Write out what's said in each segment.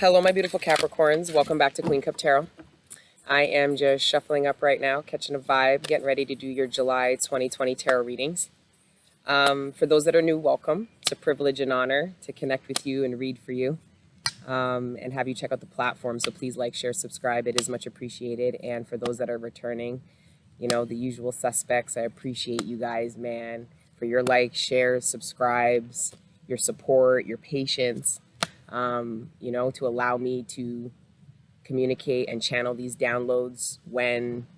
Hello, my beautiful Capricorns. Welcome back to Queen Cup Tarot. I am just shuffling up right now, catching a vibe, getting ready to do your July 2020 tarot readings. For those that are new, welcome. It's a privilege and honor to connect with you and read for you and have you check out the platform. So please like, share, subscribe. It is much appreciated. And for those that are returning, you know, the usual suspects, I appreciate you guys, man, for your likes, shares, subscribes, your support, your patience. You know, to allow me to communicate and channel these downloads when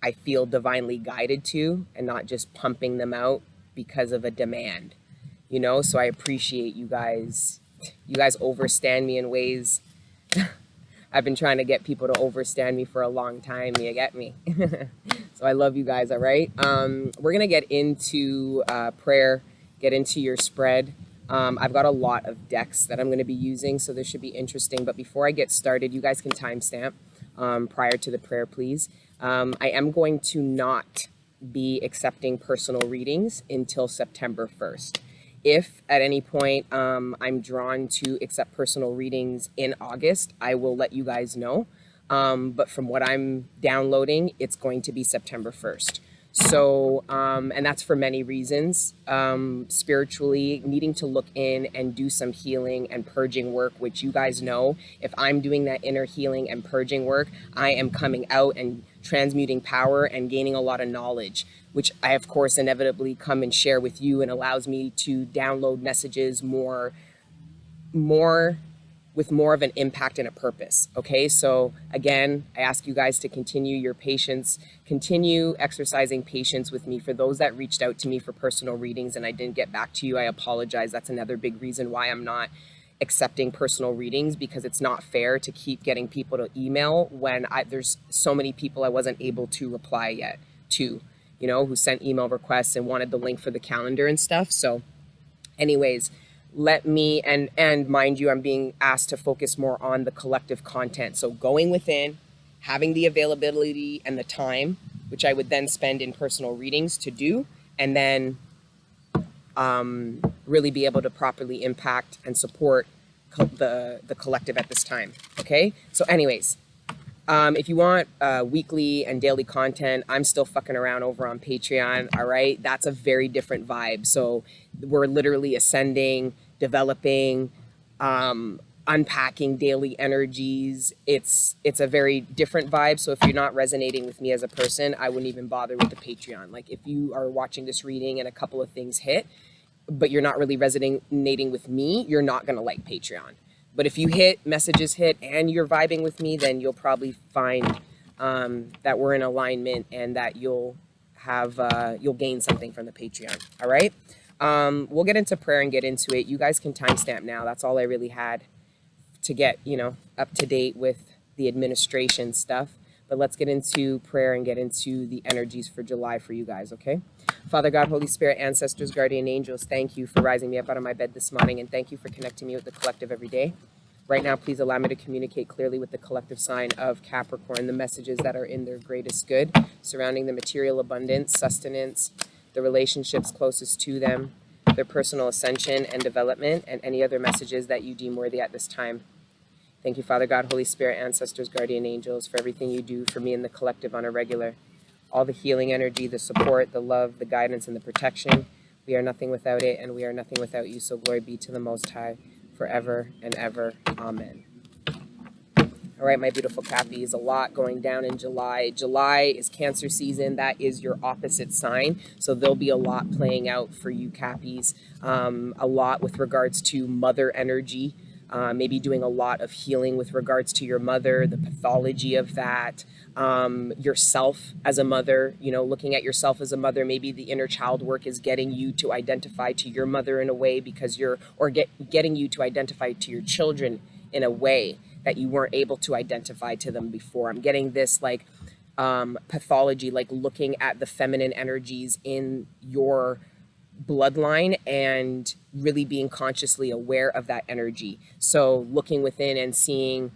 I feel divinely guided to, and not just pumping them out because of a demand, you know. So I appreciate you guys. You guys overstand me in ways I've been trying to get people to overstand me for a long time. You get me? So I love you guys. All right. We're going to get into prayer, get into your spread. I've got a lot of decks that I'm going to be using, so this should be interesting. But before I get started, you guys can timestamp prior to the prayer, please. I am going to not be accepting personal readings until September 1st. If at any point I'm drawn to accept personal readings in August, I will let you guys know. But from what I'm downloading, it's going to be September 1st. So, and that's for many reasons, spiritually needing to look in and do some healing and purging work, which you guys know, if I'm doing that inner healing and purging work, I am coming out and transmuting power and gaining a lot of knowledge, which I, of course, inevitably come and share with you, and allows me to download messages with more of an impact and a purpose. Okay, so again, I ask you guys to continue your patience, continue exercising patience with me. For those that reached out to me for personal readings and I didn't get back to you, I apologize. That's another big reason why I'm not accepting personal readings, because it's not fair to keep getting people to email when there's so many people I wasn't able to reply yet to, you know, who sent email requests and wanted the link for the calendar and stuff. So anyways, let me, and mind you, I'm being asked to focus more on the collective content. So going within, having the availability and the time, which I would then spend in personal readings to do, and then really be able to properly impact and support the collective at this time. Okay. So anyways, if you want weekly and daily content, I'm still fucking around over on Patreon. All right. That's a very different vibe. So we're literally ascending, developing, unpacking daily energies. It's a very different vibe. So if you're not resonating with me as a person, I wouldn't even bother with the Patreon. Like if you are watching this reading and a couple of things hit, but you're not really resonating with me, you're not going to like Patreon. But if you messages hit and you're vibing with me, then you'll probably find that we're in alignment, and that you'll gain something from the Patreon. All right. We'll get into prayer and get into it. You guys can timestamp now. That's all I really had to get, you know, up to date with the administration stuff. But let's get into prayer and get into the energies for July for you guys, okay? Father God, Holy Spirit, ancestors, guardian angels, thank you for rising me up out of my bed this morning, and thank you for connecting me with the collective every day. Right now, please allow me to communicate clearly with the collective sign of Capricorn, the messages that are in their greatest good, surrounding the material abundance, sustenance, the relationships closest to them, their personal ascension and development, and any other messages that you deem worthy at this time. Thank you, Father God, Holy Spirit, ancestors, guardian angels, for everything you do for me and the collective on a regular. All the healing energy, the support, the love, the guidance, and the protection. We are nothing without it, and we are nothing without you. So glory be to the Most High forever and ever. Amen. All right, my beautiful Cappies, a lot going down in July. July is Cancer season. That is your opposite sign. So there'll be a lot playing out for you Cappies. A lot with regards to mother energy. Maybe doing a lot of healing with regards to your mother, the pathology of that, yourself as a mother, you know, looking at yourself as a mother. Maybe the inner child work is getting you to identify to your mother in a way because getting you to identify to your children in a way that you weren't able to identify to them before. I'm getting this like pathology, like looking at the feminine energies in your bloodline and really being consciously aware of that energy. So looking within and seeing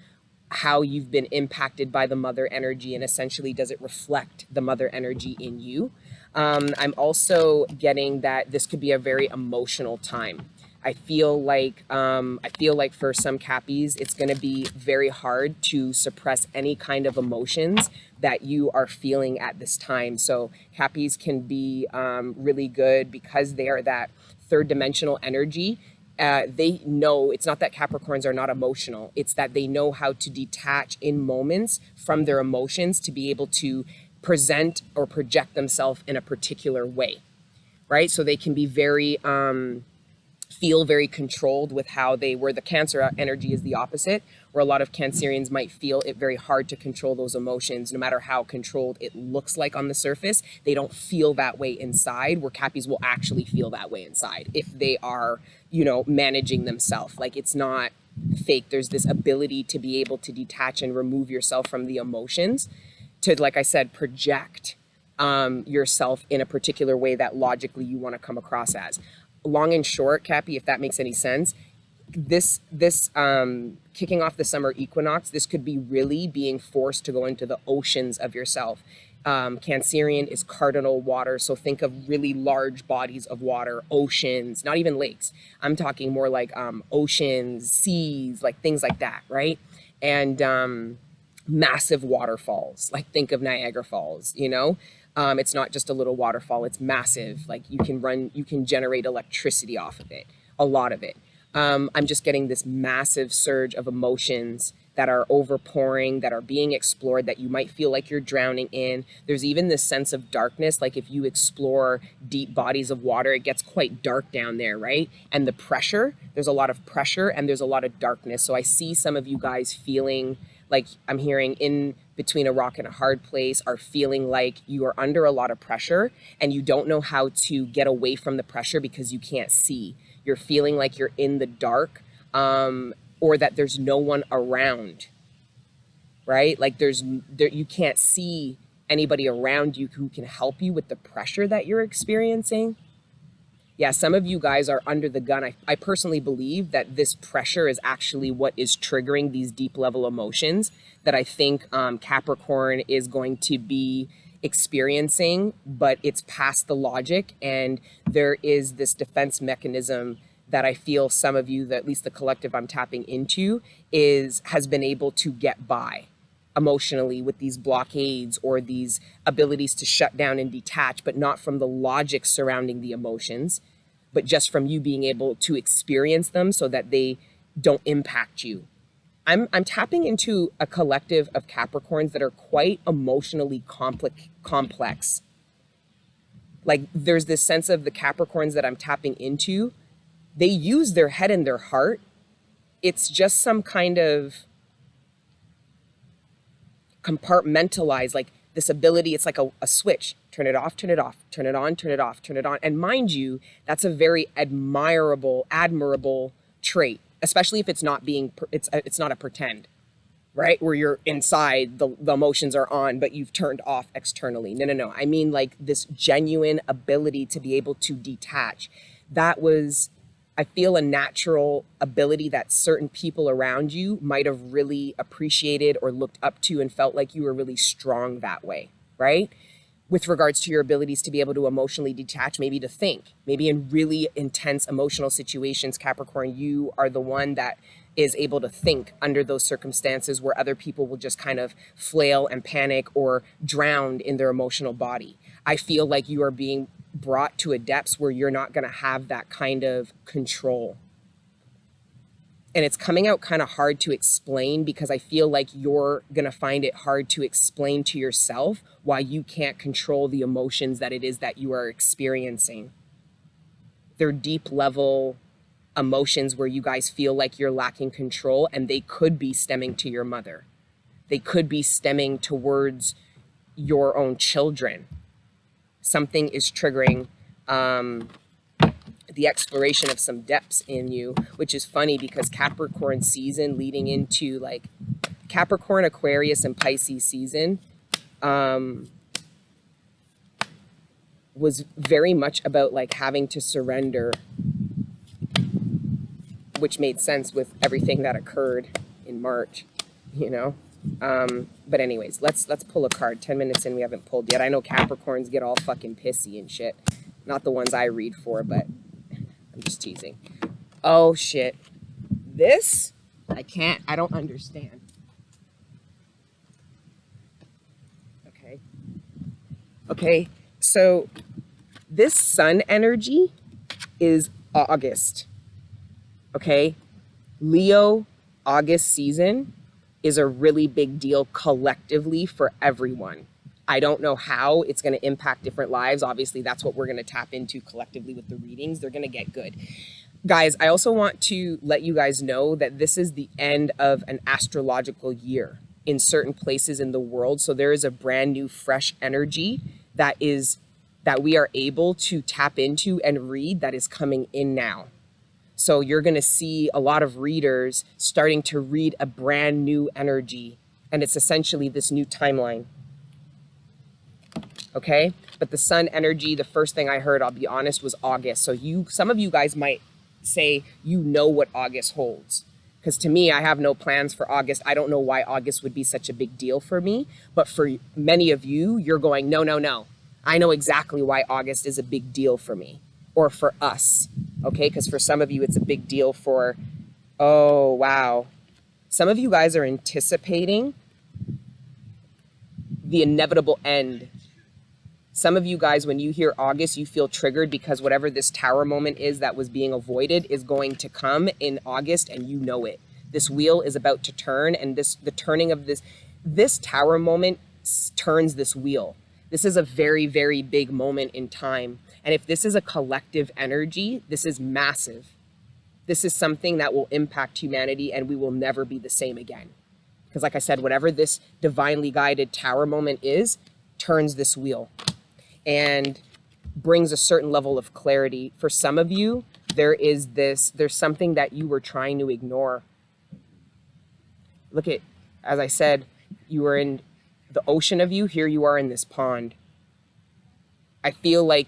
how you've been impacted by the mother energy, and essentially does it reflect the mother energy in you. I'm also getting that this could be a very emotional time. I feel like for some Cappies, it's going to be very hard to suppress any kind of emotions that you are feeling at this time. So Cappies can be really good because they are that third dimensional energy. They know it's not that Capricorns are not emotional. It's that they know how to detach in moments from their emotions to be able to present or project themselves in a particular way, right? So they can be very, feel very controlled with how where the Cancer energy is the opposite, where a lot of Cancerians might feel it very hard to control those emotions, no matter how controlled it looks like on the surface. They don't feel that way inside, where Cappies will actually feel that way inside if they are, managing themselves. Like, it's not fake. There's this ability to be able to detach and remove yourself from the emotions to, like I said, project yourself in a particular way that logically you want to come across as. Long and short, Cappy, if that makes any sense, this kicking off the summer equinox, this could be really being forced to go into the oceans of yourself. Cancerian is cardinal water, so think of really large bodies of water, oceans, not even lakes. I'm talking more like oceans, seas, like things like that, right? And massive waterfalls, like think of Niagara Falls, it's not just a little waterfall, it's massive. Like you can generate electricity off of it, a lot of it. I'm just getting this massive surge of emotions that are overpouring, that are being explored, that you might feel like you're drowning in. There's even this sense of darkness. Like if you explore deep bodies of water, it gets quite dark down there, right? And the pressure, there's a lot of pressure and there's a lot of darkness. So I see some of you guys feeling like, I'm hearing in between a rock and a hard place, are feeling like you are under a lot of pressure and you don't know how to get away from the pressure because you can't see. You're feeling like you're in the dark, or that there's no one around, right? Like you can't see anybody around you who can help you with the pressure that you're experiencing. Yeah, some of you guys are under the gun. I personally believe that this pressure is actually what is triggering these deep level emotions that I think Capricorn is going to be experiencing, but it's past the logic. And there is this defense mechanism that I feel some of you, that at least the collective I'm tapping into, has been able to get by emotionally with these blockades or these abilities to shut down and detach, but not from the logic surrounding the emotions, but just from you being able to experience them so that they don't impact you. I'm tapping into a collective of Capricorns that are quite emotionally complex. Like there's this sense of the Capricorns that I'm tapping into, they use their head and their heart. It's just some kind of compartmentalized, like this ability. It's like a switch. Turn it off, turn it off, turn it on, turn it off, turn it on. And mind you, that's a very admirable trait, especially if it's not it's not a pretend, right? Where you're inside, the emotions are on, but you've turned off externally. No. I mean like this genuine ability to be able to detach. That was, I feel, a natural ability that certain people around you might have really appreciated or looked up to and felt like you were really strong that way, right? With regards to your abilities to be able to emotionally detach, maybe to think, maybe in really intense emotional situations, Capricorn, you are the one that is able to think under those circumstances where other people will just kind of flail and panic or drown in their emotional body. I feel like you are being brought to a depths where you're not going to have that kind of control. And it's coming out kind of hard to explain because I feel like you're going to find it hard to explain to yourself why you can't control the emotions that it is that you are experiencing. They're deep level emotions where you guys feel like you're lacking control, and they could be stemming to your mother. They could be stemming towards your own children. Something is triggering the exploration of some depths in you, which is funny because Capricorn season leading into like Capricorn, Aquarius, and Pisces season was very much about like having to surrender, which made sense with everything that occurred in March, But anyways, let's pull a card. 10 minutes in, we haven't pulled yet. I know Capricorns get all fucking pissy and shit. Not the ones I read for, but I'm just teasing. Oh shit. This, I don't understand. Okay. Okay. So this sun energy is August. Okay. Leo August season is a really big deal collectively for everyone. I don't know how it's going to impact different lives. Obviously, that's what we're going to tap into collectively with the readings. They're going to get good. Guys, I also want to let you guys know that this is the end of an astrological year in certain places in the world. So there is a brand new fresh energy that we are able to tap into and read that is coming in now. So you're going to see a lot of readers starting to read a brand new energy, and it's essentially this new timeline. Okay? But the sun energy, the first thing I heard, I'll be honest, was August. So some of you guys might say you know what August holds. Because to me, I have no plans for August. I don't know why August would be such a big deal for me. But for many of you, you're going, no, no, no. I know exactly why August is a big deal for me, or for us. Okay? Because for some of you, it's a big deal for, oh, wow. Some of you guys are anticipating the inevitable end. Some of you guys, when you hear August, you feel triggered because whatever this tower moment is that was being avoided is going to come in August, and you know it. This wheel is about to turn, and the turning of this tower moment turns this wheel. This is a very, very big moment in time. And if this is a collective energy, this is massive. This is something that will impact humanity, and we will never be the same again. Because like I said, whatever this divinely guided tower moment is, turns this wheel and brings a certain level of clarity. For some of you, there's something that you were trying to ignore. Look at, as I said, you were in the ocean of you, here you are in this pond. I feel like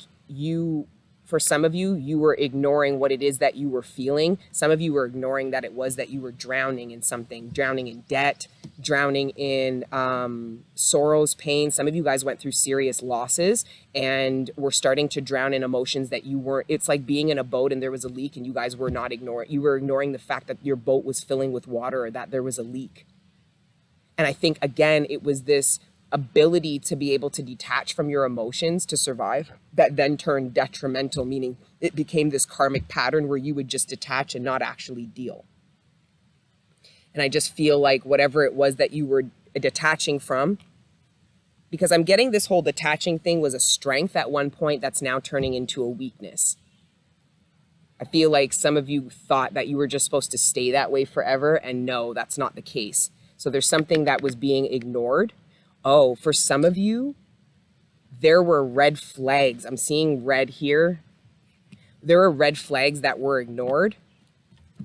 for some of you, you were ignoring what it is that you were feeling. Some of you were ignoring that it was that you were drowning in something, drowning in debt, drowning in sorrows, pain. Some of you guys went through serious losses and were starting to drown in emotions that you weren't. It's like being in a boat and there was a leak and you guys were not ignoring. You were ignoring the fact that your boat was filling with water or that there was a leak. And I think, again, it was this ability to be able to detach from your emotions to survive that then turned detrimental, meaning it became this karmic pattern where you would just detach and not actually deal. And I just feel like whatever it was that you were detaching from, because I'm getting this whole detaching thing was a strength at one point that's now turning into a weakness. I feel like some of you thought that you were just supposed to stay that way forever, and no, that's not the case. So there's something that was being ignored. Oh, for some of you, there were red flags. I'm seeing red here. There were red flags that were ignored.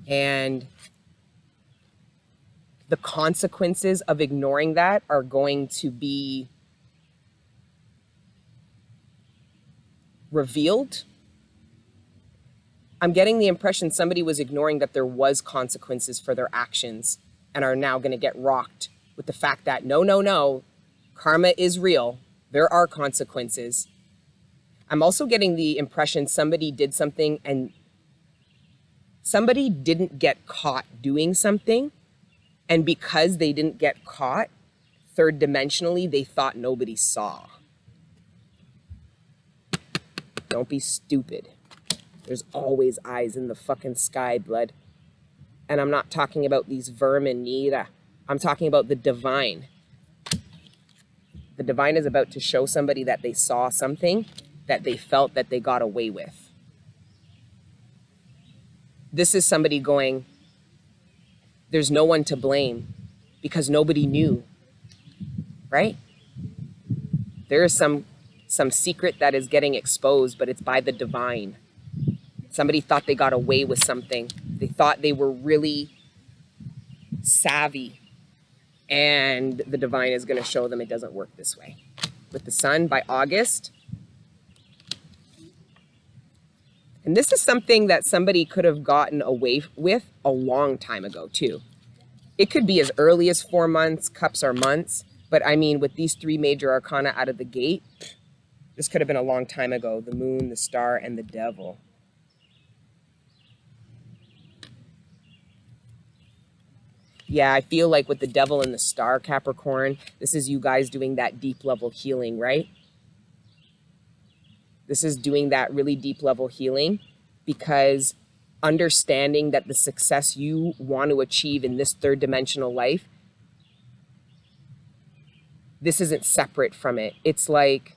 And the consequences of ignoring that are going to be revealed. I'm getting the impression somebody was ignoring that there was consequences for their actions and are now going to get rocked with the fact that no, karma is real. There are consequences. I'm also getting the impression somebody did something and somebody didn't get caught doing something. And because they didn't get caught, third dimensionally, they thought nobody saw. Don't be stupid. There's always eyes in the fucking sky, blood. And I'm not talking about these vermin neither. I'm talking about the divine. The divine is about to show somebody that they saw something that they felt that they got away with. This is somebody going, there's no one to blame because nobody knew, right? There is some secret that is getting exposed, but it's by the divine. Somebody thought they got away with something. They thought they were really savvy. And the divine is going to show them it doesn't work this way. With the sun by August. And this is something that somebody could have gotten away with a long time ago, too. It could be as early as 4 months. Cups are months. But I mean, with these three major arcana out of the gate, this could have been a long time ago. The moon, the star, and the devil. Yeah, I feel like with the devil and the star, Capricorn, this is you guys doing that deep level healing, right? This is doing that really deep level healing, because understanding that the success you want to achieve in this third dimensional life, this isn't separate from it. It's like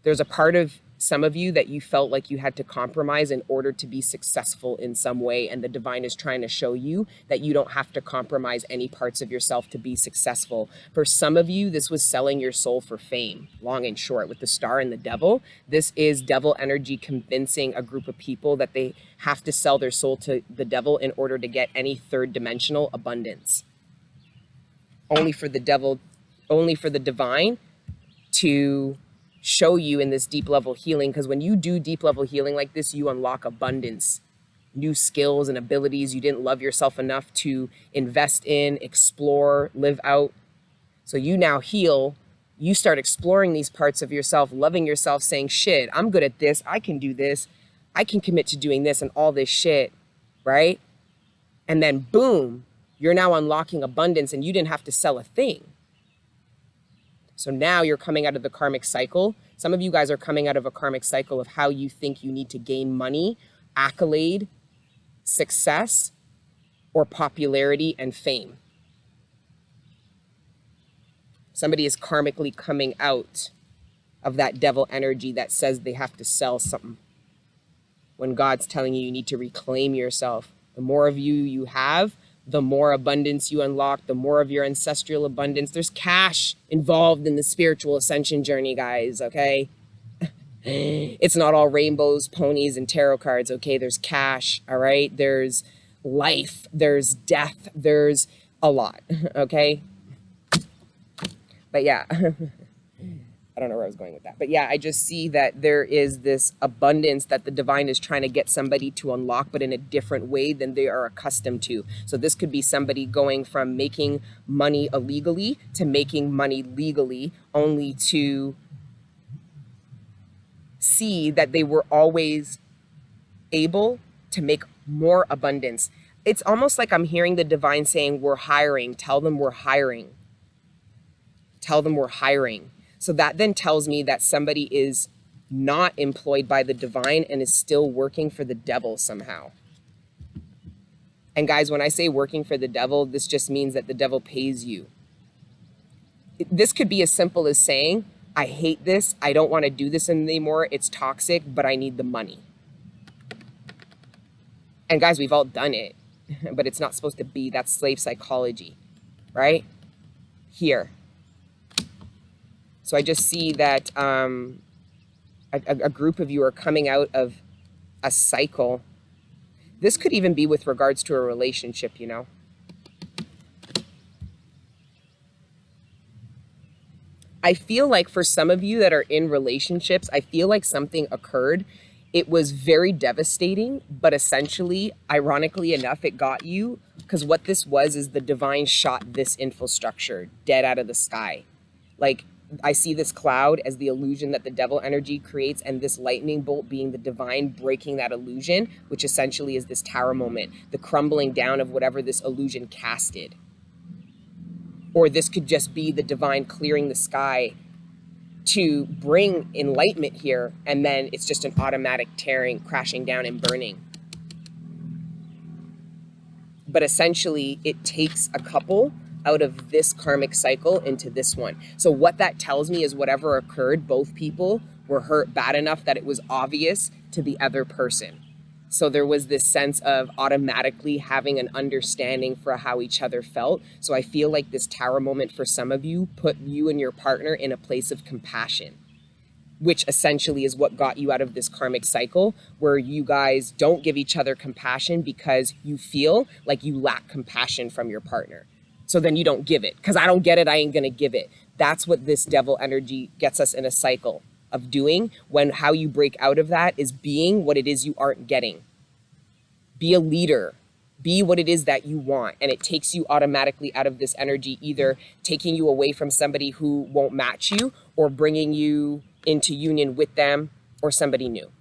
there's a part of some of you that you felt like you had to compromise in order to be successful in some way. And the divine is trying to show you that you don't have to compromise any parts of yourself to be successful. For some of you, this was selling your soul for fame, long and short. With the star and the devil, this is devil energy convincing a group of people that they have to sell their soul to the devil in order to get any third dimensional abundance. Only for the devil, only for the divine to show you in this deep level healing. Because when you do deep level healing like this, you unlock abundance, new skills and abilities you didn't love yourself enough to invest in, explore, live out. So you now heal, you start exploring these parts of yourself, loving yourself, saying, shit, I'm good at this, I can do this, I can commit to doing this and all this shit, right? And then boom, you're now unlocking abundance and you didn't have to sell a thing. So now you're coming out of the karmic cycle. Some of you guys are coming out of a karmic cycle of how you think you need to gain money, accolade, success, or popularity and fame. Somebody is karmically coming out of that devil energy that says they have to sell something, when God's telling you you need to reclaim yourself. The more of you have, the more abundance you unlock, the more of your ancestral abundance. There's cash involved in the spiritual ascension journey, guys, okay? It's not all rainbows, ponies, and tarot cards, okay? There's cash, all right? There's life, there's death, there's a lot, okay? But yeah, I don't know where I was going with that. But yeah, I just see that there is this abundance that the divine is trying to get somebody to unlock, but in a different way than they are accustomed to. So this could be somebody going from making money illegally to making money legally, only to see that they were always able to make more abundance. It's almost like I'm hearing the divine saying, we're hiring. Tell them we're hiring. Tell them we're hiring. So that then tells me that somebody is not employed by the divine and is still working for the devil somehow. And guys, when I say working for the devil, this just means that the devil pays you. This could be as simple as saying, I hate this, I don't want to do this anymore, it's toxic, but I need the money. And guys, we've all done it, but it's not supposed to be. That's slave psychology, right? Here. So I just see that a group of you are coming out of a cycle. This could even be with regards to a relationship, you know. I feel like for some of you that are in relationships, I feel like something occurred. It was very devastating, but essentially, ironically enough, it got you, because what this was is the divine shot this infrastructure dead out of the sky. Like, I see this cloud as the illusion that the devil energy creates, and this lightning bolt being the divine breaking that illusion, which essentially is this tower moment, the crumbling down of whatever this illusion casted. Or this could just be the divine clearing the sky to bring enlightenment here, and then it's just an automatic tearing, crashing down and burning. But essentially, it takes a couple out of this karmic cycle into this one. So what that tells me is whatever occurred, both people were hurt bad enough that it was obvious to the other person. So there was this sense of automatically having an understanding for how each other felt. So I feel like this tower moment for some of you put you and your partner in a place of compassion, which essentially is what got you out of this karmic cycle where you guys don't give each other compassion because you feel like you lack compassion from your partner. So then you don't give it. Because I don't get it, I ain't going to give it. That's what this devil energy gets us in a cycle of doing, when how you break out of that is being what it is you aren't getting. Be a leader. Be what it is that you want. And it takes you automatically out of this energy, either taking you away from somebody who won't match you or bringing you into union with them or somebody new.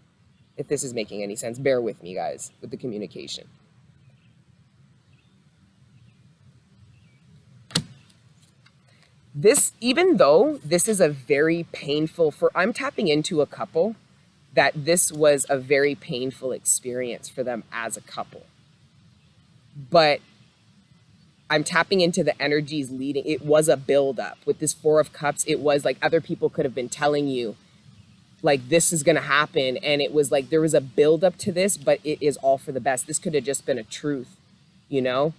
If this is making any sense, bear with me, guys, with the communication. This, even though this is a very painful, I'm tapping into a couple that this was a very painful experience for them as a couple. But I'm tapping into the energies leading. It was a buildup. With this Four of Cups, it was like other people could have been telling you, like, this is going to happen. And it was like there was a buildup to this, but it is all for the best. This could have just been a truth, you know?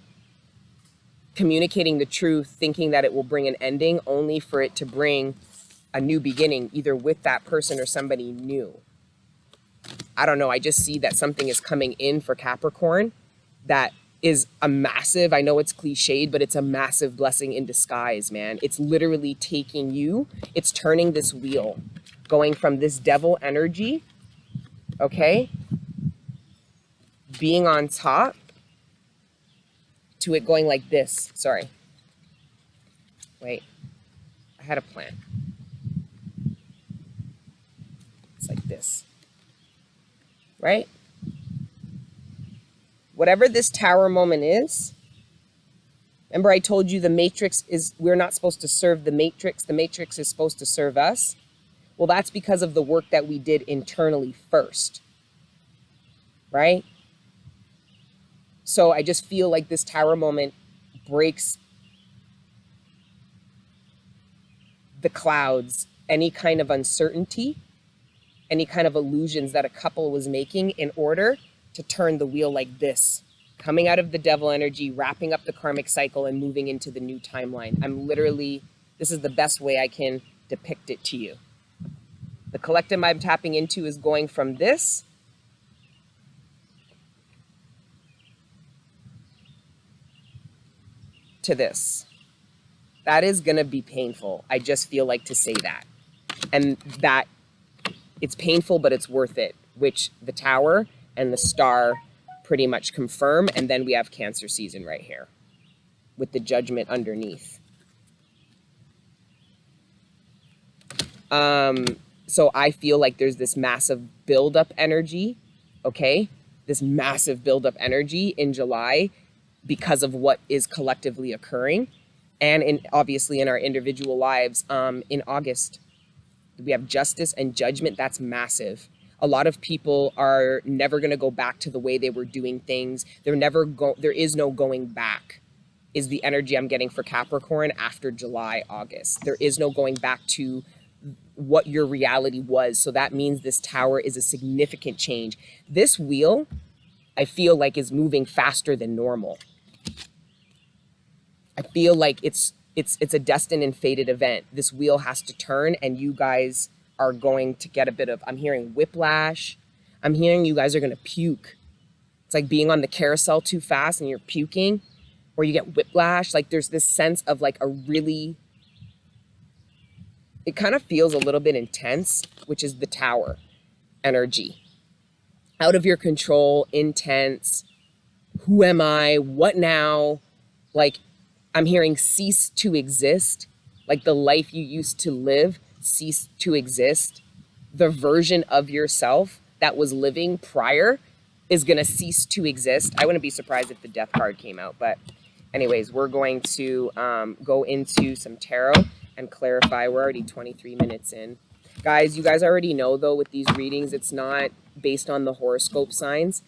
Communicating the truth, thinking that it will bring an ending, only for it to bring a new beginning, either with that person or somebody new. I don't know. I just see that something is coming in for Capricorn that is a massive, I know it's cliched, but it's a massive blessing in disguise, man. It's literally taking you, it's turning this wheel, going from this devil energy, okay, being on top, to it going like this. Sorry. Wait. I had a plan. It's like this. Right? Whatever this tower moment is, remember I told you the matrix is, we're not supposed to serve the matrix is supposed to serve us. Well, that's because of the work that we did internally first. Right? So I just feel like this tower moment breaks the clouds, any kind of uncertainty, any kind of illusions that a couple was making in order to turn the wheel like this, coming out of the devil energy, wrapping up the karmic cycle and moving into the new timeline. I'm literally, this is the best way I can depict it to you. The collective I'm tapping into is going from this to this. That is going to be painful. I just feel like to say that. And that it's painful, but it's worth it, which the tower and the star pretty much confirm. And then we have Cancer season right here with the judgment underneath. So I feel like there's this massive buildup energy, okay? This massive buildup energy in July because of what is collectively occurring, and obviously in our individual lives. In August, we have justice and judgment. That's massive. A lot of people are never going to go back to the way they were doing things. There is no going back, is the energy I'm getting for Capricorn after July, August. There is no going back to what your reality was. So that means this tower is a significant change. This wheel, I feel like, is moving faster than normal. I feel like it's a destined and fated event. This wheel has to turn, and you guys are going to get a bit of, I'm hearing whiplash. I'm hearing you guys are going to puke. It's like being on the carousel too fast and you're puking, or you get whiplash. Like there's this sense of like a really, it kind of feels a little bit intense, which is the tower energy. Out of your control, intense. Who am I? What now? Like, I'm hearing cease to exist. Like the life you used to live cease to exist. The version of yourself that was living prior is going to cease to exist. I wouldn't be surprised if the death card came out. But anyways, we're going to go into some tarot and clarify. We're already 23 minutes in. Guys, you guys already know, though, with these readings, it's not based on the horoscope signs.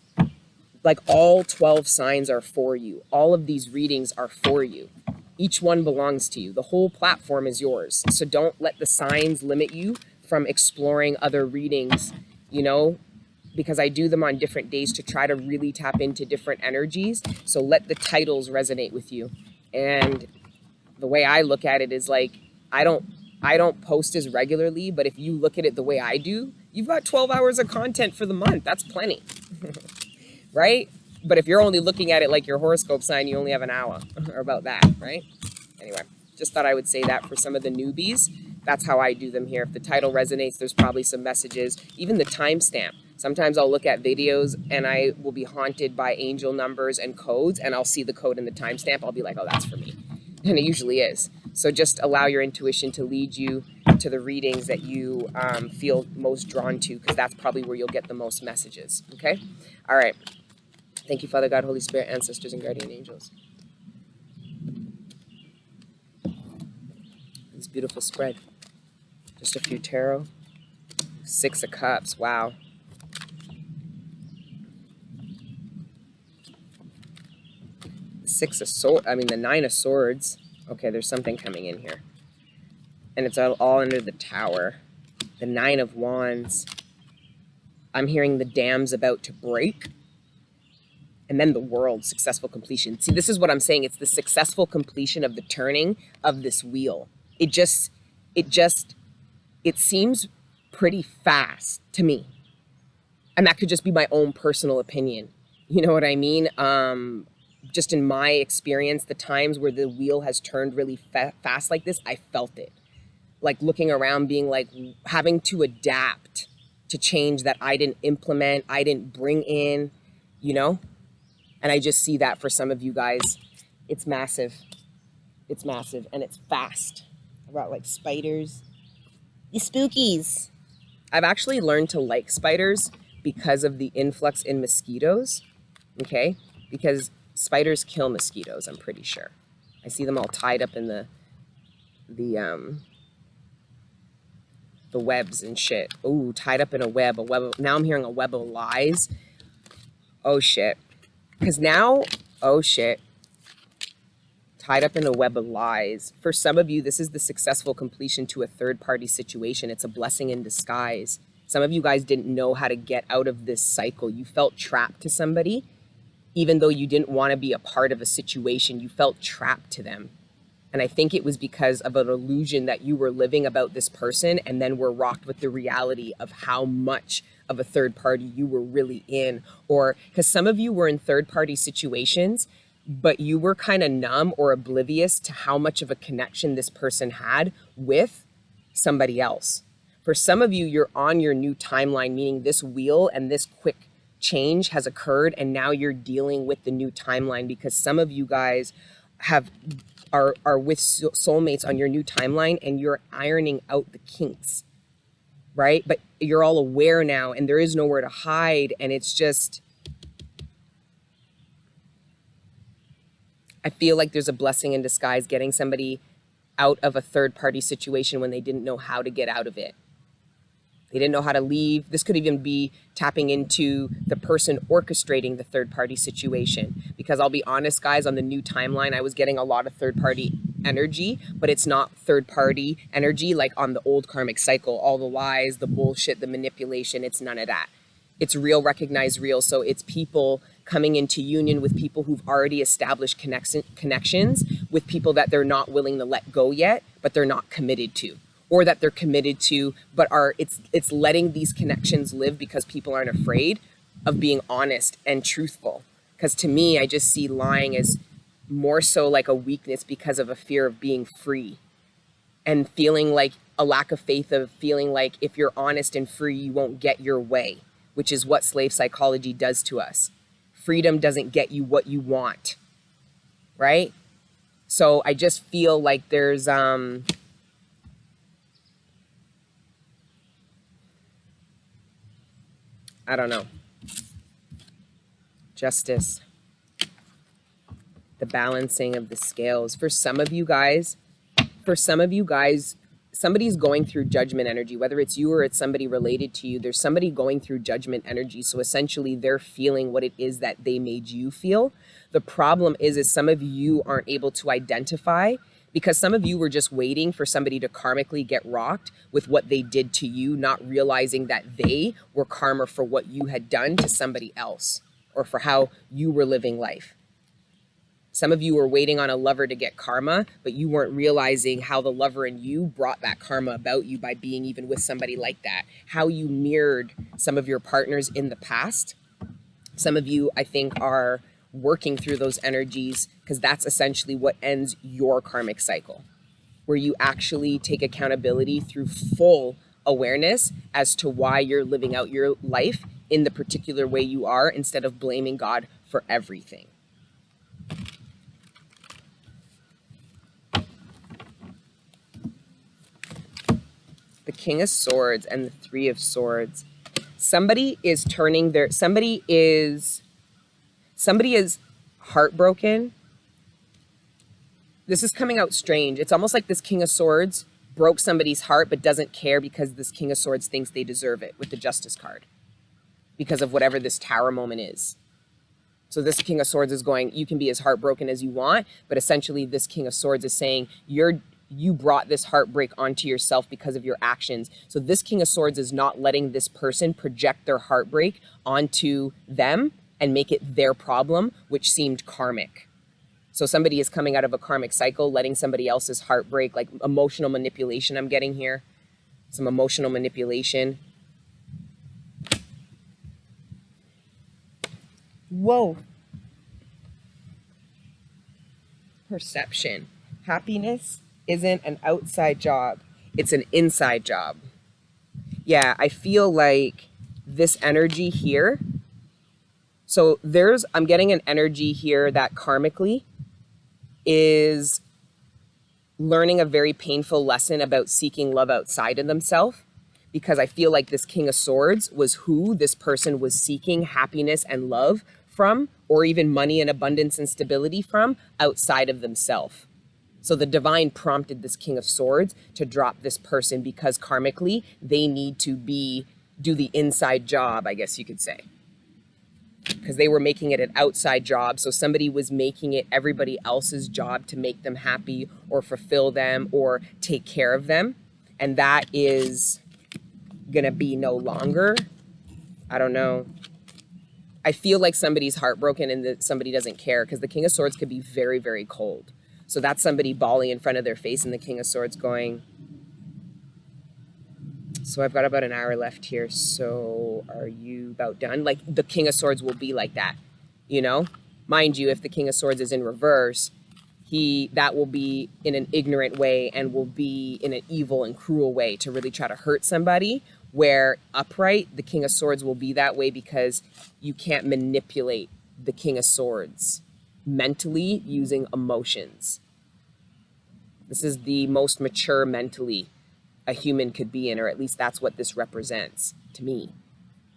Like all 12 signs are for you. All of these readings are for you. Each one belongs to you. The whole platform is yours. So don't let the signs limit you from exploring other readings, you know, because I do them on different days to try to really tap into different energies. So let the titles resonate with you. And the way I look at it is like, I don't post as regularly, but if you look at it the way I do, you've got 12 hours of content for the month. That's plenty. Right? But if you're only looking at it like your horoscope sign, you only have an hour or about that, right? Anyway, just thought I would say that for some of the newbies. That's how I do them here. If the title resonates, there's probably some messages. Even the timestamp. Sometimes I'll look at videos and I will be haunted by angel numbers and codes, and I'll see the code in the timestamp. I'll be like, oh, that's for me. And it usually is. So just allow your intuition to lead you to the readings that you feel most drawn to, because that's probably where you'll get the most messages. Okay? All right. Thank you, Father God, Holy Spirit, ancestors, and guardian angels. This beautiful spread. Just a few tarot. 6 of Cups. Wow. The 9 of Swords. Okay, there's something coming in here. And it's all under the Tower. The 9 of Wands. I'm hearing the dam's about to break. And then the World, successful completion. See, this is what I'm saying. It's the successful completion of the turning of this wheel. It seems pretty fast to me. And that could just be my own personal opinion. You know what I mean? Just in my experience, the times where the wheel has turned really fast like this, I felt it. Like looking around, being like having to adapt to change that I didn't implement, I didn't bring in, you know? And I just see that for some of you guys. It's massive. It's massive and it's fast. I brought like spiders. You spookies. I've actually learned to like spiders because of the influx in mosquitoes. Okay? Because spiders kill mosquitoes, I'm pretty sure. I see them all tied up in the webs and shit. Ooh, tied up in a web. Now I'm hearing a web of lies. Oh shit. Because now, oh shit. Tied up in a web of lies. For some of you, this is the successful completion to a third-party situation. It's a blessing in disguise. Some of you guys didn't know how to get out of this cycle. You felt trapped to somebody, even though you didn't want to be a part of a situation. You felt trapped to them. And I think it was because of an illusion that you were living about this person and then were rocked with the reality of how much of a third party you were really in. Or because some of you were in third party situations, but you were kind of numb or oblivious to how much of a connection this person had with somebody else. For some of you, you're on your new timeline, meaning this wheel and this quick change has occurred and now you're dealing with the new timeline because some of you guys are with soulmates on your new timeline and you're ironing out the kinks, right? But you're all aware now and there is nowhere to hide. And it's just, I feel like there's a blessing in disguise getting somebody out of a third party situation when they didn't know how to get out of it. They didn't know how to leave. This could even be tapping into the person orchestrating the third party situation. Because I'll be honest, guys, on the new timeline, I was getting a lot of third party energy, but it's not third party energy like on the old karmic cycle. All the lies, the bullshit, the manipulation, it's none of that. It's real, recognized real. So it's people coming into union with people who've already established connections with people that they're not willing to let go yet, but they're not committed to. Or that they're committed to, but it's letting these connections live because people aren't afraid of being honest and truthful. Because to me, I just see lying as more so like a weakness because of a fear of being free. And feeling like a lack of faith of feeling like if you're honest and free, you won't get your way, which is what slave psychology does to us. Freedom doesn't get you what you want, right? So I just feel like there's, I don't know. Justice. The balancing of the scales. For some of you guys, somebody's going through judgment energy, whether it's you or it's somebody related to you. There's somebody going through judgment energy. So essentially they're feeling what it is that they made you feel. The problem is some of you aren't able to identify because some of you were just waiting for somebody to karmically get rocked with what they did to you, not realizing that they were karma for what you had done to somebody else or for how you were living life. Some of you were waiting on a lover to get karma, but you weren't realizing how the lover in you brought that karma about you by being even with somebody like that. How you mirrored some of your partners in the past. Some of you, I think, are working through those energies because that's essentially what ends your karmic cycle, where you actually take accountability through full awareness as to why you're living out your life in the particular way you are instead of blaming God for everything. The King of Swords and the Three of Swords. Somebody is heartbroken. This is coming out strange. It's almost like this King of Swords broke somebody's heart but doesn't care because this King of Swords thinks they deserve it with the Justice card because of whatever this Tower moment is. So this King of Swords is going, you can be as heartbroken as you want, but essentially this King of Swords is saying you brought this heartbreak onto yourself because of your actions. So this King of Swords is not letting this person project their heartbreak onto them and make it their problem, which seemed karmic. So somebody is coming out of a karmic cycle, letting somebody else's heartbreak, like emotional manipulation I'm getting here. Some emotional manipulation. Whoa. Perception. Happiness isn't an outside job. It's an inside job. Yeah, I feel like this energy here. So I'm getting an energy here that karmically is learning a very painful lesson about seeking love outside of themselves, because I feel like this King of Swords was who this person was seeking happiness and love from, or even money and abundance and stability from, outside of themselves. So the divine prompted this King of Swords to drop this person because karmically they need to do the inside job, I guess you could say. Because they were making it an outside job. So somebody was making it everybody else's job to make them happy or fulfill them or take care of them. And that is going to be no longer. I don't know. I feel like somebody's heartbroken and that somebody doesn't care, because the King of Swords could be very, very cold. So that's somebody bawling in front of their face and the King of Swords going, so I've got about an hour left here. So are you about done? Like the King of Swords will be like that, you know? Mind you, if the King of Swords is in reverse, that will be in an ignorant way and will be in an evil and cruel way to really try to hurt somebody. Where upright, the King of Swords will be that way because you can't manipulate the King of Swords mentally using emotions. This is the most mature mentally a human could be in, or at least that's what this represents to me.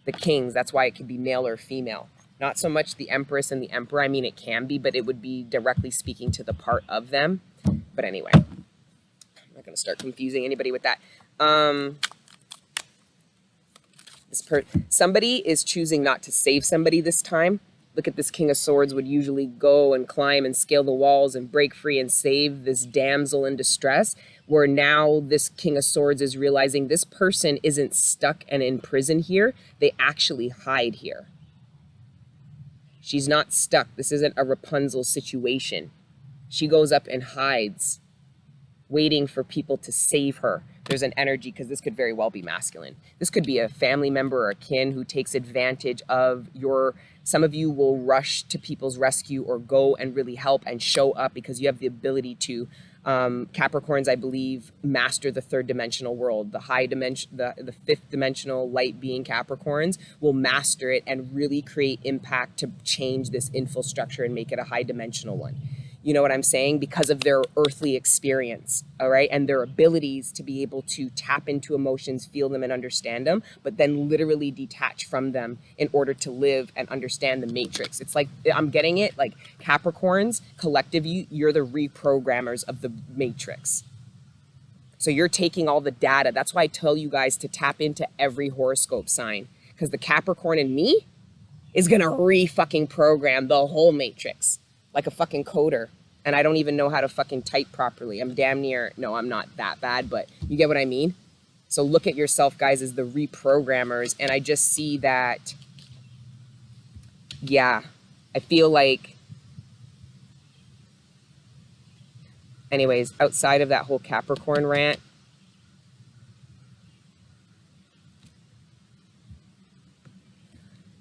The kings, that's why it could be male or female. Not so much the Empress and the Emperor. I mean, it can be, but it would be directly speaking to the part of them. But anyway, I'm not going to start confusing anybody with that. Somebody is choosing not to save somebody this time. Look at this King of Swords would usually go and climb and scale the walls and break free and save this damsel in distress, where now this King of Swords is realizing this person isn't stuck and in prison here. They actually hide here. She's not stuck. This isn't a Rapunzel situation. She goes up and hides, waiting for people to save her. There's an energy, because this could very well be masculine. This could be a family member or a kin who takes advantage of some of you will rush to people's rescue or go and really help and show up because you have the ability to. Capricorns, I believe, master the third dimensional world. The high dimension, the fifth dimensional light being Capricorns will master it and really create impact to change this infrastructure and make it a high dimensional one. You know what I'm saying? Because of their earthly experience, all right? And their abilities to be able to tap into emotions, feel them and understand them, but then literally detach from them in order to live and understand the matrix. It's like, I'm getting it, like Capricorns, collective, you're the reprogrammers of the matrix. So you're taking all the data. That's why I tell you guys to tap into every horoscope sign, because the Capricorn in me is going to re-fucking program the whole matrix. Like a fucking coder, and I don't even know how to fucking type properly. I'm damn near, no, I'm not that bad, but you get what I mean? So look at yourself, guys, as the reprogrammers, and I just see that, yeah, I feel like, anyways, outside of that whole Capricorn rant,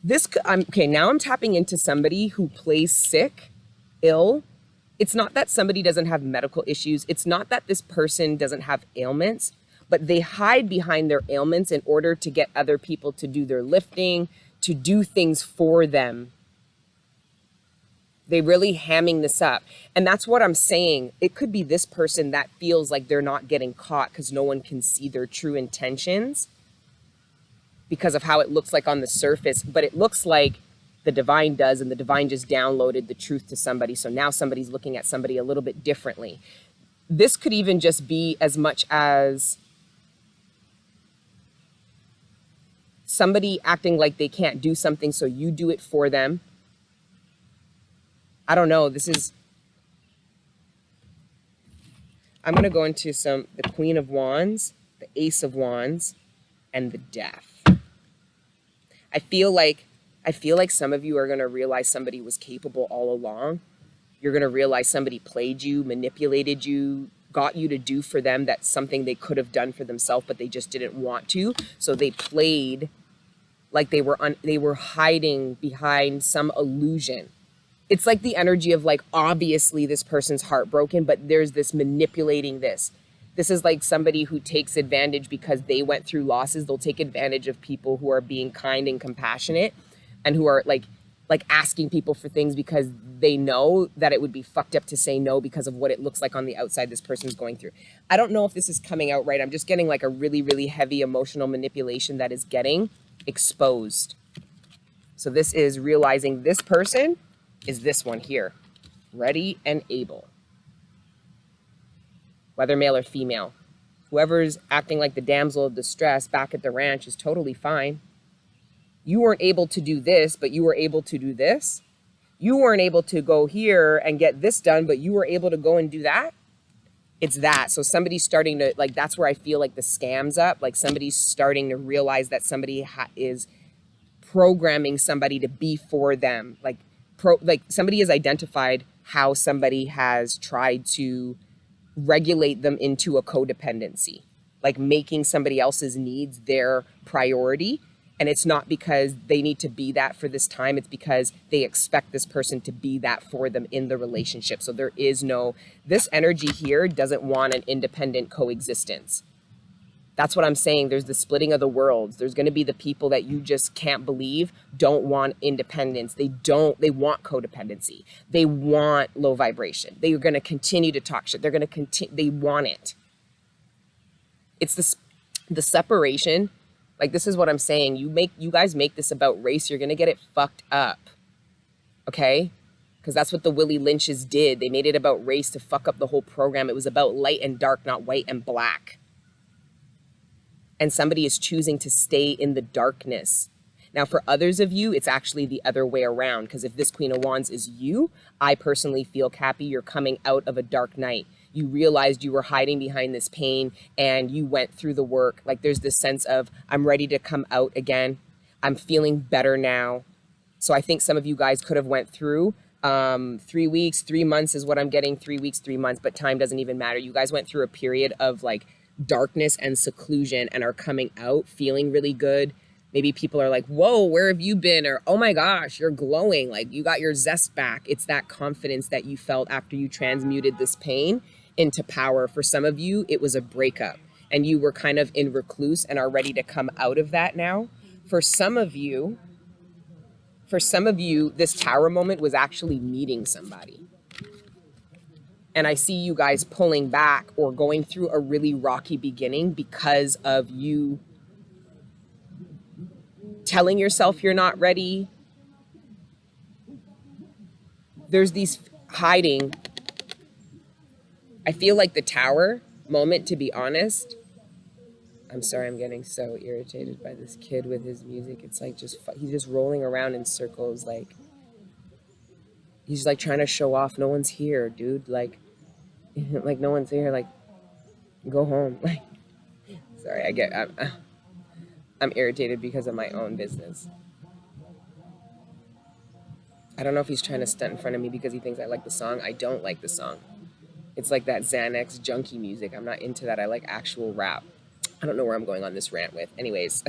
okay, now I'm tapping into somebody who plays sick, ill. It's not that somebody doesn't have medical issues. It's not that this person doesn't have ailments, but they hide behind their ailments in order to get other people to do their lifting, to do things for them. They really hamming this up. And that's what I'm saying. It could be this person that feels like they're not getting caught because no one can see their true intentions because of how it looks like on the surface. But it looks like the divine does, and the divine just downloaded the truth to somebody. So now somebody's looking at somebody a little bit differently. This could even just be as much as somebody acting like they can't do something, so you do it for them. I don't know. I'm going to go into the Queen of Wands, the Ace of Wands, and the Death. I feel like some of you are going to realize somebody was capable all along. You're going to realize somebody played you, manipulated you, got you to do for them that's something they could have done for themselves, but they just didn't want to. So they played like they were hiding behind some illusion. It's like the energy of like, obviously this person's heartbroken, but there's this manipulating this. This is like somebody who takes advantage because they went through losses. They'll take advantage of people who are being kind and compassionate and who are like asking people for things because they know that it would be fucked up to say no because of what it looks like on the outside this person's going through. I don't know if this is coming out right. I'm just getting like a really, really heavy emotional manipulation that is getting exposed. So this is realizing this person is this one here, ready and able. Whether male or female. Whoever's acting like the damsel of distress back at the ranch is totally fine. You weren't able to do this, but you were able to do this. You weren't able to go here and get this done, but you were able to go and do that. It's that. So somebody's starting to, like, that's where I feel like the scam's up. Like somebody's starting to realize that somebody is programming somebody to be for them. Like somebody has identified how somebody has tried to regulate them into a codependency, like making somebody else's needs their priority. And it's not because they need to be that for this time. It's because they expect this person to be that for them in the relationship. So there is this energy here doesn't want an independent coexistence. That's what I'm saying. There's the splitting of the worlds. There's going to be the people that you just can't believe don't want independence. They want codependency. They want low vibration. They are going to continue to talk shit. They're going to continue. They want it. It's the separation. Like, this is what I'm saying. You guys make this about race. You're going to get it fucked up. Okay? Because that's what the Willie Lynches did. They made it about race to fuck up the whole program. It was about light and dark, not white and black. And somebody is choosing to stay in the darkness. Now, for others of you, it's actually the other way around. Because if this Queen of Wands is you, I personally feel, Cappy, you're coming out of a dark night. You realized you were hiding behind this pain and you went through the work. Like there's this sense of, I'm ready to come out again. I'm feeling better now. So I think some of you guys could have went through 3 weeks, 3 months is what I'm getting, 3 weeks, 3 months, but time doesn't even matter. You guys went through a period of like darkness and seclusion and are coming out feeling really good. Maybe people are like, whoa, where have you been? Or, oh my gosh, you're glowing. Like you got your zest back. It's that confidence that you felt after you transmuted this pain into power. For some of you, it was a breakup and you were kind of in recluse and are ready to come out of that now. For some of you, this tower moment was actually meeting somebody. And I see you guys pulling back or going through a really rocky beginning because of you telling yourself you're not ready. There's these hiding. I feel like the tower moment, to be honest. I'm sorry, I'm getting so irritated by this kid with his music. It's like he's just rolling around in circles. Like he's like trying to show off. No one's here, dude. Like no one's here. Like go home. Like sorry, I'm irritated because of my own business. I don't know if he's trying to stunt in front of me because he thinks I like the song. I don't like the song. It's like that Xanax junkie music. I'm not into that. I like actual rap. I don't know where I'm going on this rant with. Anyways,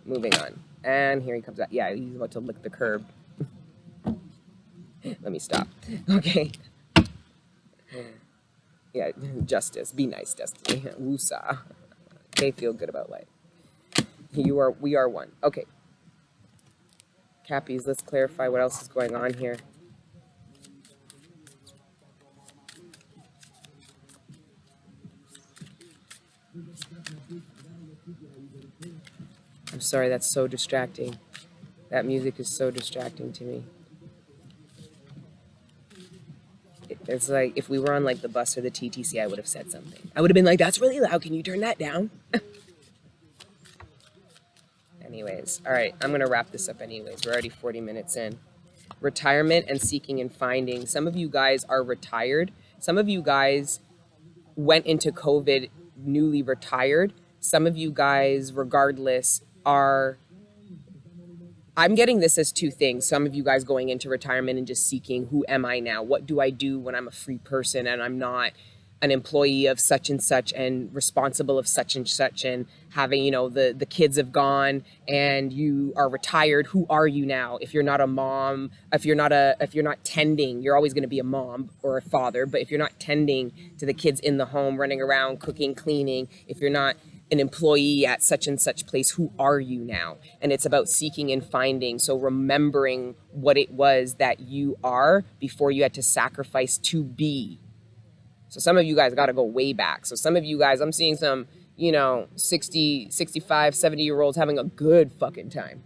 moving on. And here he comes out. Yeah, he's about to lick the curb. Let me stop. Okay. Yeah, justice. Be nice, Destiny. Woosah. They feel good about life. We are one. Okay. Cappies, let's clarify what else is going on here. I'm sorry, that's so distracting. That music is so distracting to me. It's like if we were on like the bus or the TTC, I would have said something. I would have been like, that's really loud. Can you turn that down? Anyways, all right, I'm going to wrap this up anyways. We're already 40 minutes in. Retirement and seeking and finding. Some of you guys are retired. Some of you guys went into COVID newly retired. Some of you guys, regardless, are... I'm getting this as two things. Some of you guys going into retirement and just seeking, who am I now? What do I do when I'm a free person and I'm not an employee of such and such and responsible of such and such, and having, you know, the kids have gone and you are retired. Who are you now? If you're not a mom, if you're not tending, you're always going to be a mom or a father. But if you're not tending to the kids in the home, running around, cooking, cleaning, if you're not an employee at such and such place, who are you now? And it's about seeking and finding. So remembering what it was that you are before you had to sacrifice to be. So some of you guys got to go way back. So some of you guys, I'm seeing some, you know, 60, 65, 70-year-olds having a good fucking time,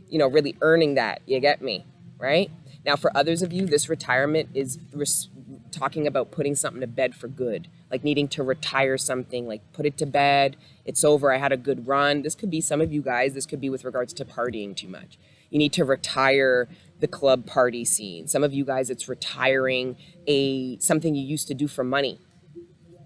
you know, really earning that. You get me, right? Now, for others of you, this retirement is talking about putting something to bed for good, like needing to retire something, like put it to bed. It's over. I had a good run. This could be some of you guys. This could be with regards to partying too much. You need to retire the club party scene. Some of you guys, it's retiring something you used to do for money.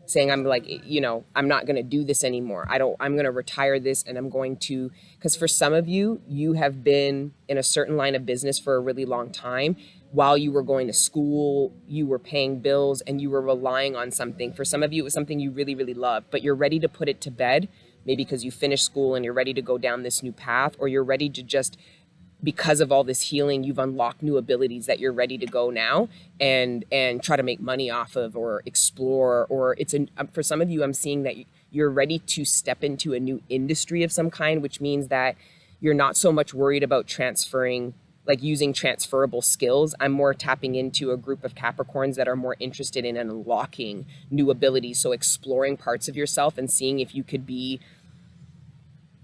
Saying, I'm like, you know, I'm not going to do this anymore. I'm going to retire this, and I'm going to, because for some of you, you have been in a certain line of business for a really long time. While you were going to school, you were paying bills and you were relying on something. For some of you, it was something you really, really loved, but you're ready to put it to bed, maybe because you finished school and you're ready to go down this new path, or you're ready to just, because of all this healing, you've unlocked new abilities that you're ready to go now and try to make money off of, or explore, or for some of you, I'm seeing that you're ready to step into a new industry of some kind, which means that you're not so much worried about transferring, like using transferable skills. I'm more tapping into a group of Capricorns that are more interested in unlocking new abilities. So exploring parts of yourself and seeing if you could be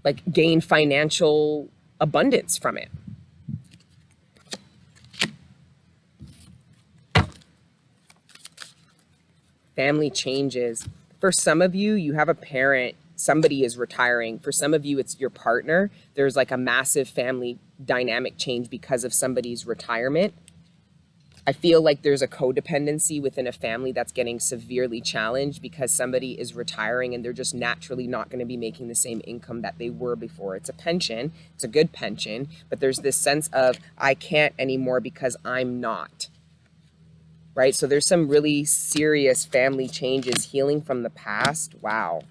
like gain financial abundance from it. Family changes. For some of you, you have a parent, somebody is retiring. For some of you, it's your partner. There's like a massive family dynamic change because of somebody's retirement. I feel like there's a codependency within a family that's getting severely challenged because somebody is retiring and they're just naturally not going to be making the same income that they were before. It's a pension. It's a good pension, but there's this sense of, I can't anymore because I'm not. Right? So there's some really serious family changes, healing from the past. Wow.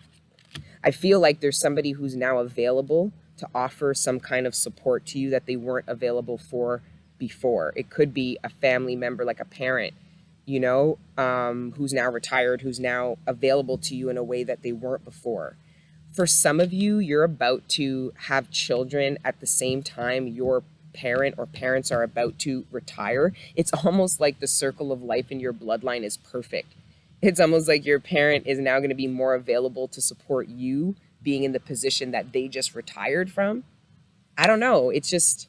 I feel like there's somebody who's now available to offer some kind of support to you that they weren't available for before. It could be a family member, like a parent, you know, who's now retired, who's now available to you in a way that they weren't before. For some of you, you're about to have children at the same time your parent or parents are about to retire. It's almost like the circle of life in your bloodline is perfect. It's almost like your parent is now going to be more available to support you being in the position that they just retired from. I don't know. It's just,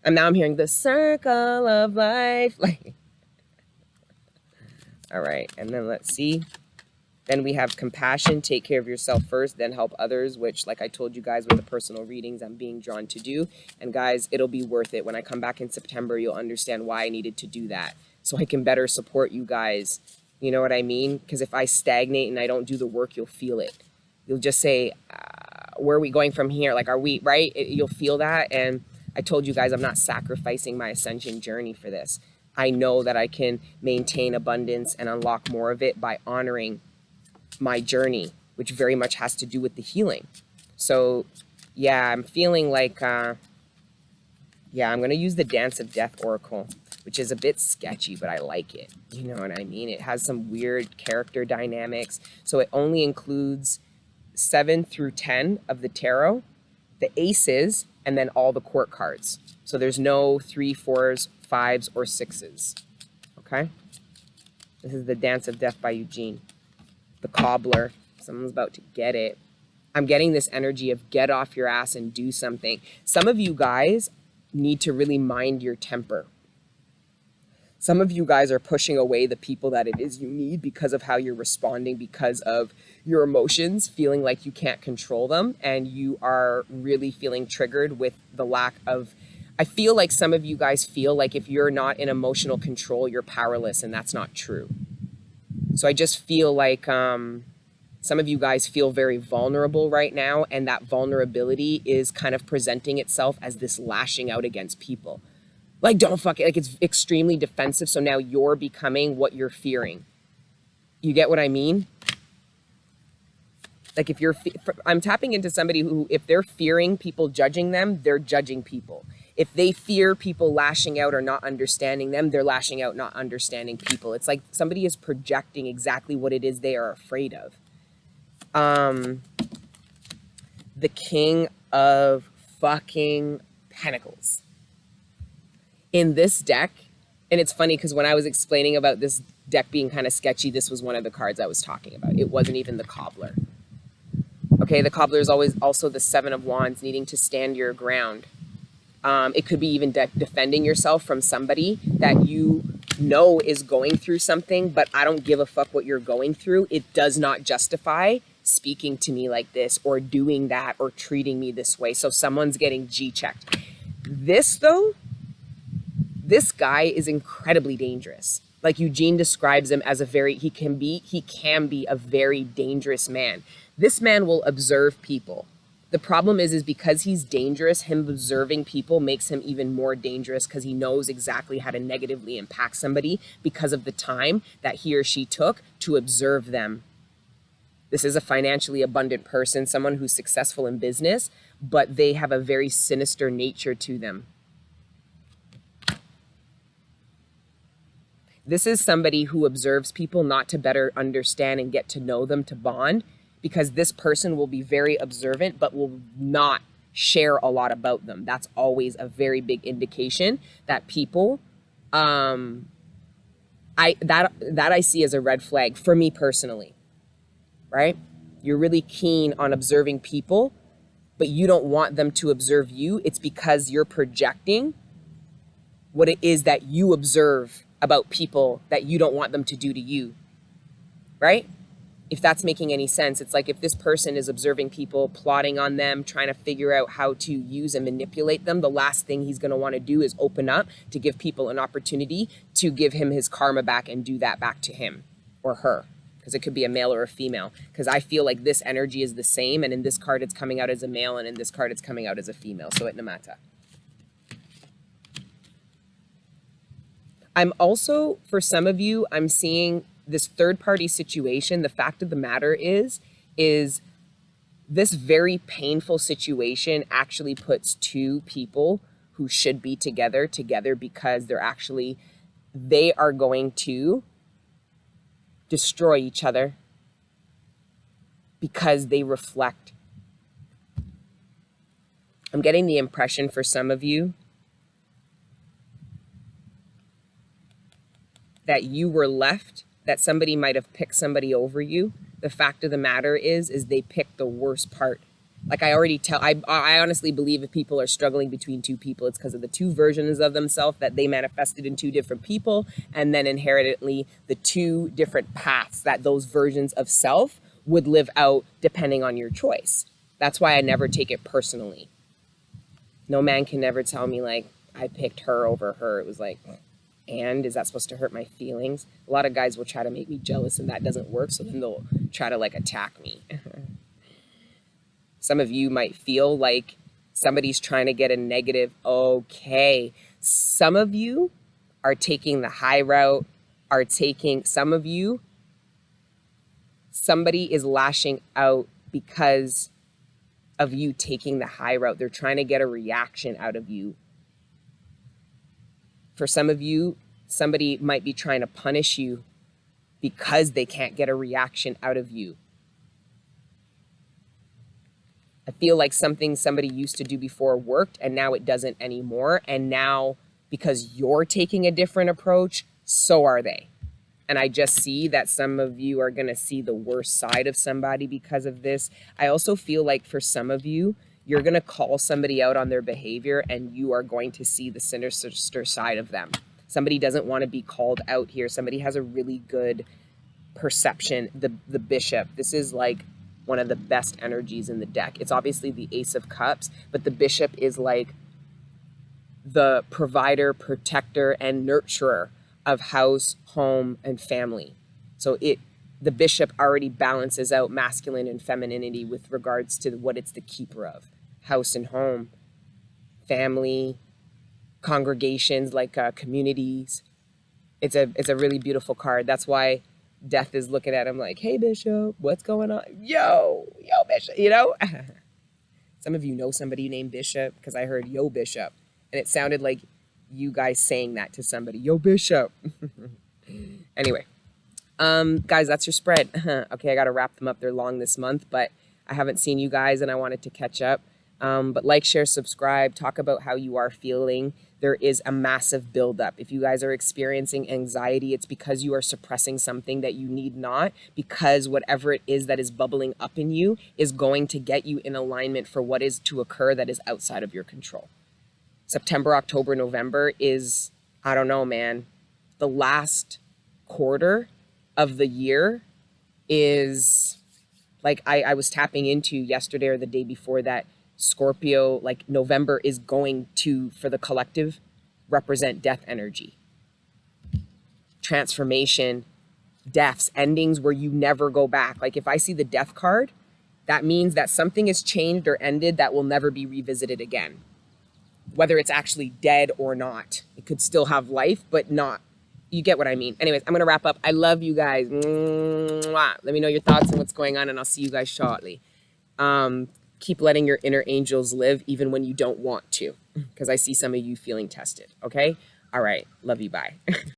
and now I'm hearing the circle of life. Like, all right. And then let's see. Then we have compassion, take care of yourself first, then help others, which, like I told you guys with the personal readings, I'm being drawn to do. And guys, it'll be worth it. When I come back in September, you'll understand why I needed to do that, so I can better support you guys. You know what I mean? Because if I stagnate and I don't do the work, you'll feel it. You'll just say, where are we going from here? Like, are we, right? You'll feel that. And I told you guys, I'm not sacrificing my ascension journey for this. I know that I can maintain abundance and unlock more of it by honoring my journey, which very much has to do with the healing. So yeah, I'm feeling like, I'm going to use the Dance of Death Oracle, which is a bit sketchy, but I like it. You know what I mean? It has some weird character dynamics. So it only includes 7 through 10 of the tarot, the aces, and then all the court cards. So there's no 3, 4s, 5s, or 6s. Okay? This is the Dance of Death by Eugene. The cobbler. Someone's about to get it. I'm getting this energy of get off your ass and do something. Some of you guys, need to really mind your temper. Some of you guys are pushing away the people that it is you need because of how you're responding, because of your emotions, feeling like you can't control them, and you are really feeling triggered with the lack of, I feel like some of you guys feel like if you're not in emotional control, you're powerless, and that's not true. So I just feel like some of you guys feel very vulnerable right now, and that vulnerability is kind of presenting itself as this lashing out against people. Like, don't fuck it. Like, it's extremely defensive. So now you're becoming what you're fearing. You get what I mean? Like, if you're, I'm tapping into somebody who, if they're fearing people judging them, they're judging people. If they fear people lashing out or not understanding them, they're lashing out, not understanding people. It's like somebody is projecting exactly what it is they are afraid of. The King of fucking Pentacles. In this deck, and it's funny because when I was explaining about this deck being kind of sketchy, this was one of the cards I was talking about. It wasn't even the Cobbler. Okay, the Cobbler is always also the Seven of Wands, needing to stand your ground. It could be even defending yourself from somebody that you know is going through something, but I don't give a fuck what you're going through. It does not justify speaking to me like this or doing that or treating me this way. So someone's getting G-checked. This, though, this guy is incredibly dangerous. Like Eugene describes him as he can be a very dangerous man. This man will observe people. The problem is because he's dangerous, him observing people makes him even more dangerous because he knows exactly how to negatively impact somebody because of the time that he or she took to observe them. This is a financially abundant person, someone who's successful in business, but they have a very sinister nature to them. This is somebody who observes people not to better understand and get to know them, to bond, because this person will be very observant but will not share a lot about them. That's always a very big indication that people, that I see as a red flag for me personally, right? You're really keen on observing people, but you don't want them to observe you. It's because you're projecting what it is that you observe about people that you don't want them to do to you, right? If that's making any sense, it's like if this person is observing people, plotting on them, trying to figure out how to use and manipulate them, the last thing he's going to want to do is open up to give people an opportunity to give him his karma back and do that back to him or her, because it could be a male or a female, because I feel like this energy is the same, and in this card it's coming out as a male, and in this card it's coming out as a female, so it namata. I'm also, for some of you, I'm seeing this third-party situation. The fact of the matter is this very painful situation actually puts two people who should be together because they are going to destroy each other because they reflect. I'm getting the impression for some of you that you were left, that somebody might have picked somebody over you. The fact of the matter is they picked the worst part. Like I already I honestly believe if people are struggling between two people, it's because of the two versions of themselves that they manifested in two different people, and then inherently the two different paths that those versions of self would live out depending on your choice. That's why I never take it personally. No man can never tell me like, I picked her over her. It was like, and is that supposed to hurt my feelings? A lot of guys will try to make me jealous and that doesn't work. So then they'll try to like attack me. Some of you might feel like somebody's trying to get a negative. Okay. Some of you are taking the high route, some of you, somebody is lashing out because of you taking the high route. They're trying to get a reaction out of you. For some of you, somebody might be trying to punish you because they can't get a reaction out of you. I feel like something somebody used to do before worked and now it doesn't anymore. And now because you're taking a different approach, so are they. And I just see that some of you are going to see the worst side of somebody because of this. I also feel like for some of you, You're going to call somebody out on their behavior, and you are going to see the sinister side of them. Somebody doesn't want to be called out here. Somebody has a really good perception. The bishop, this is like one of the best energies in the deck. It's obviously the Ace of Cups, but the bishop is like the provider, protector, and nurturer of house, home, and family. So the bishop already balances out masculine and femininity with regards to what it's the keeper of: house and home, family, congregations, like communities. It's a really beautiful card. That's why Death is looking at him like, hey, Bishop, what's going on? Yo, Bishop, you know? Some of you know somebody named Bishop, because I heard, yo, Bishop. And it sounded like you guys saying that to somebody. Yo, Bishop. Anyway, guys, that's your spread. Okay, I got to wrap them up. They're long this month, but I haven't seen you guys and I wanted to catch up. But like, share, subscribe, talk about how you are feeling. There is a massive buildup. If you guys are experiencing anxiety, it's because you are suppressing something that you need not, because whatever it is that is bubbling up in you is going to get you in alignment for what is to occur that is outside of your control. September, October, November is, I don't know, man, the last quarter of the year is like I was tapping into yesterday or the day before that Scorpio, like November is going to, for the collective, represent death energy, transformation, deaths, endings where you never go back. Like if I see the death card, that means that something has changed or ended that will never be revisited again. Whether it's actually dead or not. It could still have life, but not. You get what I mean. Anyways, I'm going to wrap up. I love you guys. Mwah. Let me know your thoughts and what's going on, and I'll see you guys shortly. Keep letting your inner angels live even when you don't want to, because I see some of you feeling tested. Okay? All right. Love you. Bye.